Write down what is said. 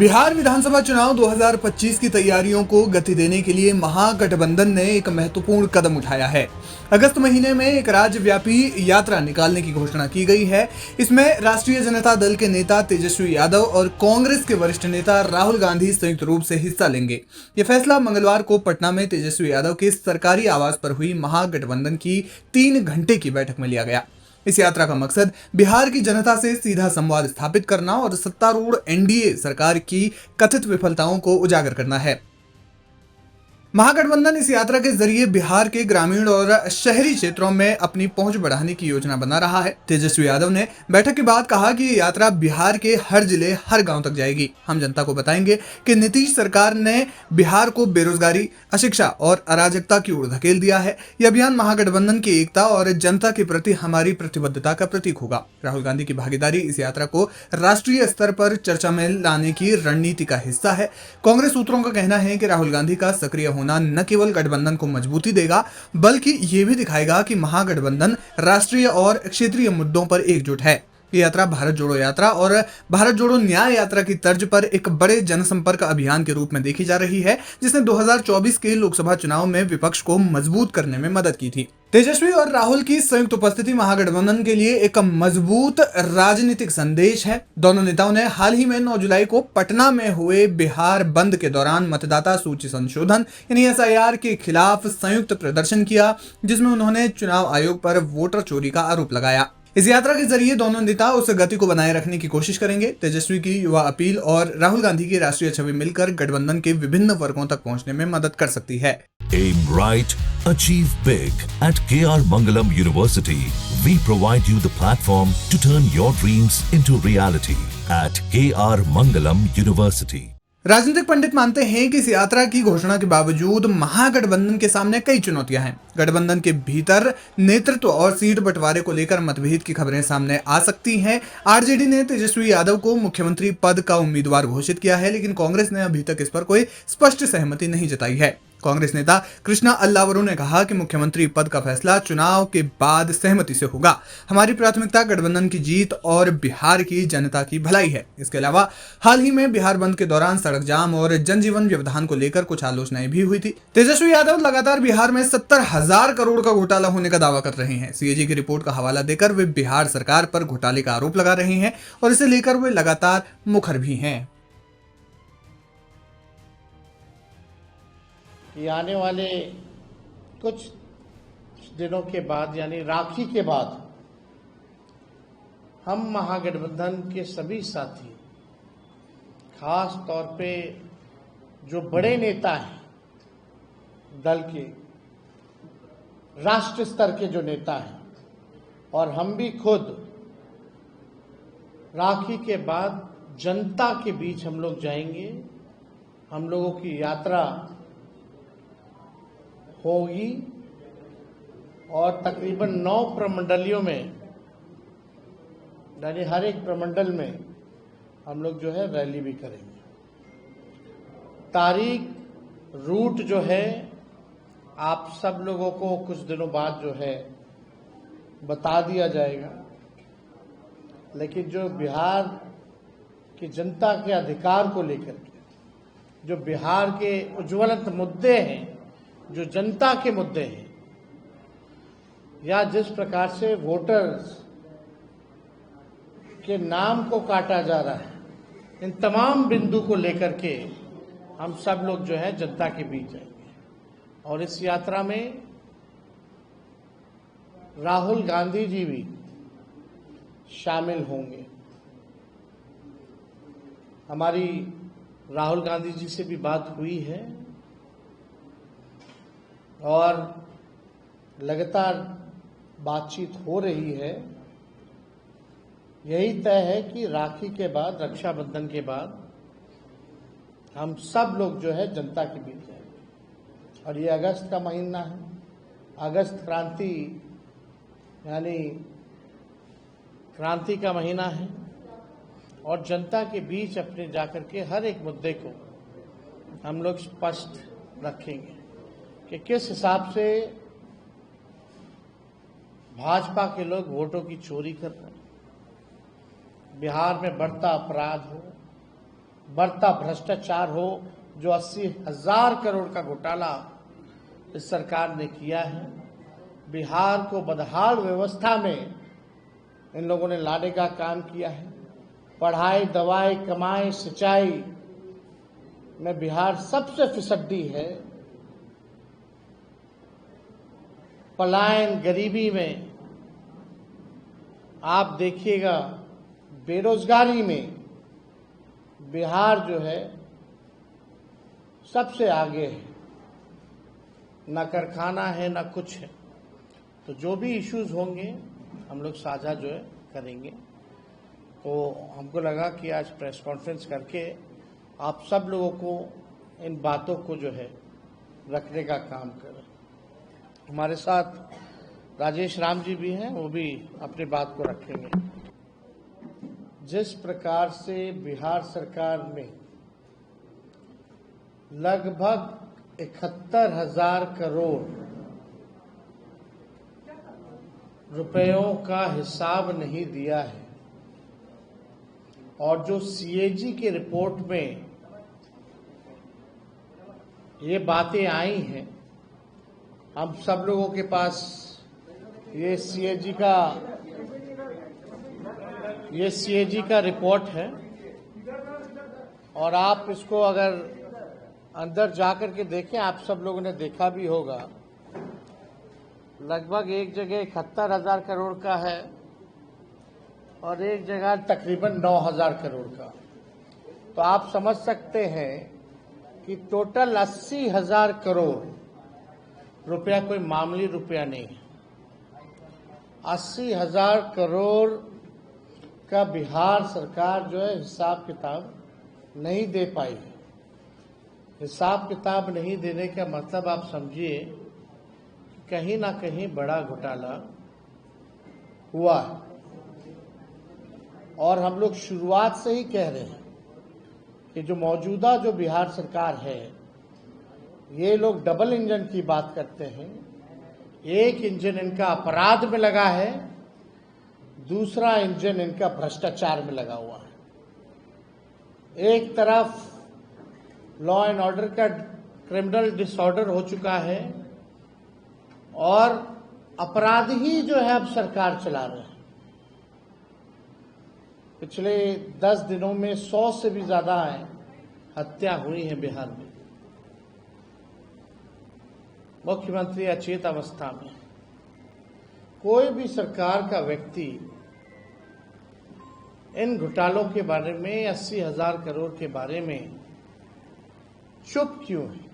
बिहार विधानसभा चुनाव 2025 की तैयारियों को गति देने के लिए महागठबंधन ने एक महत्वपूर्ण कदम उठाया है। अगस्त महीने में एक राज्यव्यापी यात्रा निकालने की घोषणा की गई है। इसमें राष्ट्रीय जनता दल के नेता तेजस्वी यादव और कांग्रेस के वरिष्ठ नेता राहुल गांधी संयुक्त रूप से हिस्सा लेंगे। ये फैसला मंगलवार को पटना में तेजस्वी यादव के सरकारी आवास पर हुई महागठबंधन की 3 घंटे की बैठक में लिया गया। इस यात्रा का मकसद बिहार की जनता से सीधा संवाद स्थापित करना और सत्तारूढ़ एनडीए सरकार की कथित विफलताओं को उजागर करना है। महागठबंधन इस यात्रा के जरिए बिहार के ग्रामीण और शहरी क्षेत्रों में अपनी पहुंच बढ़ाने की योजना बना रहा है। तेजस्वी यादव ने बैठक के बाद कहा कि ये यात्रा बिहार के हर जिले, हर गांव तक जाएगी। हम जनता को बताएंगे कि नीतीश सरकार ने बिहार को बेरोजगारी, अशिक्षा और अराजकता की ओर धकेल दिया है। यह अभियान महागठबंधन की एकता और जनता के प्रति हमारी प्रतिबद्धता का प्रतीक होगा। राहुल गांधी की भागीदारी इस यात्रा को राष्ट्रीय स्तर पर चर्चा में लाने की रणनीति का हिस्सा है। कांग्रेस सूत्रों का कहना है कि राहुल गांधी का सक्रिय होना न केवल गठबंधन को मजबूती देगा, बल्कि ये भी दिखाएगा कि महागठबंधन राष्ट्रीय और क्षेत्रीय मुद्दों पर एकजुट है। ये यात्रा भारत जोड़ो यात्रा और भारत जोड़ो न्याय यात्रा की तर्ज पर एक बड़े जनसंपर्क अभियान के रूप में देखी जा रही है, जिसने 2024 के लोकसभा चुनाव में विपक्ष को मजबूत करने में मदद की थी। तेजस्वी और राहुल की संयुक्त उपस्थिति महागठबंधन के लिए एक मजबूत राजनीतिक संदेश है। दोनों नेताओं ने हाल ही में 9 जुलाई को पटना में हुए बिहार बंद के दौरान मतदाता सूची संशोधन यानी एसआईआर के खिलाफ संयुक्त प्रदर्शन किया, जिसमें उन्होंने चुनाव आयोग पर वोटर चोरी का आरोप लगाया। इस यात्रा के जरिए दोनों नेता उस गति को बनाए रखने की कोशिश करेंगे। तेजस्वी की युवा अपील और राहुल गांधी की राष्ट्रीय छवि मिलकर गठबंधन के विभिन्न वर्गों तक पहुंचने में मदद कर सकती है। Aim right, achieve big. At KR Mangalam University, we provide you the platform to turn your dreams into reality. At KR Mangalam University. राजनीतिक पंडित मानते हैं कि इस यात्रा की घोषणा के बावजूद महागठबंधन के सामने कई चुनौतियां हैं। गठबंधन के भीतर नेतृत्व और सीट बंटवारे को लेकर मतभेद की खबरें सामने आ सकती हैं। आरजेडी ने तेजस्वी यादव को मुख्यमंत्री पद का उम्मीदवार घोषित किया है, लेकिन कांग्रेस ने अभी तक इस पर कोई स्पष्ट सहमति नहीं जताई है। कांग्रेस नेता कृष्णा अल्लावरू ने कहा कि मुख्यमंत्री पद का फैसला चुनाव के बाद सहमति से होगा। हमारी प्राथमिकता गठबंधन की जीत और बिहार की जनता की भलाई है। इसके अलावा हाल ही में बिहार बंद के दौरान सड़क जाम और जनजीवन व्यवधान को लेकर कुछ आलोचनाएं भी हुई थी। तेजस्वी यादव लगातार बिहार में 70,000 करोड़ का घोटाला होने का दावा कर रहे हैं। सीएजी की रिपोर्ट का हवाला देकर वे बिहार सरकार पर घोटाले का आरोप लगा रहे हैं और इसे लेकर वे लगातार मुखर भी हैं। कि आने वाले कुछ दिनों के बाद यानी राखी के बाद हम महागठबंधन के सभी साथी, खास तौर पे जो बड़े नेता हैं दल के, राष्ट्र स्तर के जो नेता हैं, और हम भी खुद राखी के बाद जनता के बीच हम लोग जाएंगे। हम लोगों की यात्रा होगी और तकरीबन 9 प्रमंडलियों में, यानी हर एक प्रमंडल में हम लोग जो है रैली भी करेंगे। तारीख, रूट जो है आप सब लोगों को कुछ दिनों बाद जो है बता दिया जाएगा, लेकिन जो बिहार की जनता के अधिकार को लेकर के, जो बिहार के उज्ज्वलंत मुद्दे हैं, जो जनता के मुद्दे हैं, या जिस प्रकार से वोटर्स के नाम को काटा जा रहा है, इन तमाम बिंदु को लेकर के हम सब लोग जो है जनता के बीच जाएंगे। और इस यात्रा में राहुल गांधी जी भी शामिल होंगे। हमारी राहुल गांधी जी से भी बात हुई है और लगातार बातचीत हो रही है। यही तय है कि राखी के बाद, रक्षाबंधन के बाद हम सब लोग जो है जनता के बीच जाएंगे। और ये अगस्त का महीना है, अगस्त क्रांति यानी क्रांति का महीना है, और जनता के बीच अपने जाकर के हर एक मुद्दे को हम लोग स्पष्ट रखेंगे कि किस हिसाब से भाजपा के लोग वोटों की चोरी कर रहे हैं, बिहार में बढ़ता अपराध हो, बढ़ता भ्रष्टाचार हो, जो 80,000 करोड़ का घोटाला इस सरकार ने किया है। बिहार को बदहाल व्यवस्था में इन लोगों ने लाने का काम किया है। पढ़ाई, दवाई, कमाई, सिंचाई में बिहार सबसे फिसड्डी है। पलायन, गरीबी में आप देखिएगा, बेरोजगारी में बिहार जो है सबसे आगे है। ना कारखाना है, ना कुछ है। तो जो भी इश्यूज होंगे हम लोग साझा जो है करेंगे। तो हमको लगा कि आज प्रेस कॉन्फ्रेंस करके आप सब लोगों को इन बातों को जो है रखने का काम करें। हमारे साथ राजेश राम जी भी हैं, वो भी अपनी बात को रखेंगे। जिस प्रकार से बिहार सरकार ने लगभग 71,000 करोड़ रुपयों का हिसाब नहीं दिया है, और जो सीएजी की रिपोर्ट में ये बातें आई हैं, हम सब लोगों के पास ये सीएजी का रिपोर्ट है, और आप इसको अगर अंदर जाकर के देखें, आप सब लोगों ने देखा भी होगा, लगभग एक जगह 71,000 करोड़ का है और एक जगह तकरीबन 9,000 करोड़ का। तो आप समझ सकते हैं कि टोटल 80,000 करोड़ रुपया कोई मामूली रुपया नहीं है। 80,000 करोड़ का बिहार सरकार जो है हिसाब किताब नहीं दे पाई है। हिसाब किताब नहीं देने का मतलब आप समझिए कहीं ना कहीं बड़ा घोटाला हुआ है। और हम लोग शुरुआत से ही कह रहे हैं कि जो मौजूदा जो बिहार सरकार है, ये लोग डबल इंजन की बात करते हैं। एक इंजन इनका अपराध में लगा है, दूसरा इंजन इनका भ्रष्टाचार में लगा हुआ है। एक तरफ लॉ एंड ऑर्डर का क्रिमिनल डिसऑर्डर हो चुका है, और अपराधी जो है अब सरकार चला रहे हैं। पिछले 10 दिनों में 100 से भी ज्यादा हत्या हुई है बिहार में। मुख्यमंत्री अचेत अवस्था में। कोई भी सरकार का व्यक्ति इन घोटालों के बारे में, 80,000 करोड़ के बारे में चुप क्यों है?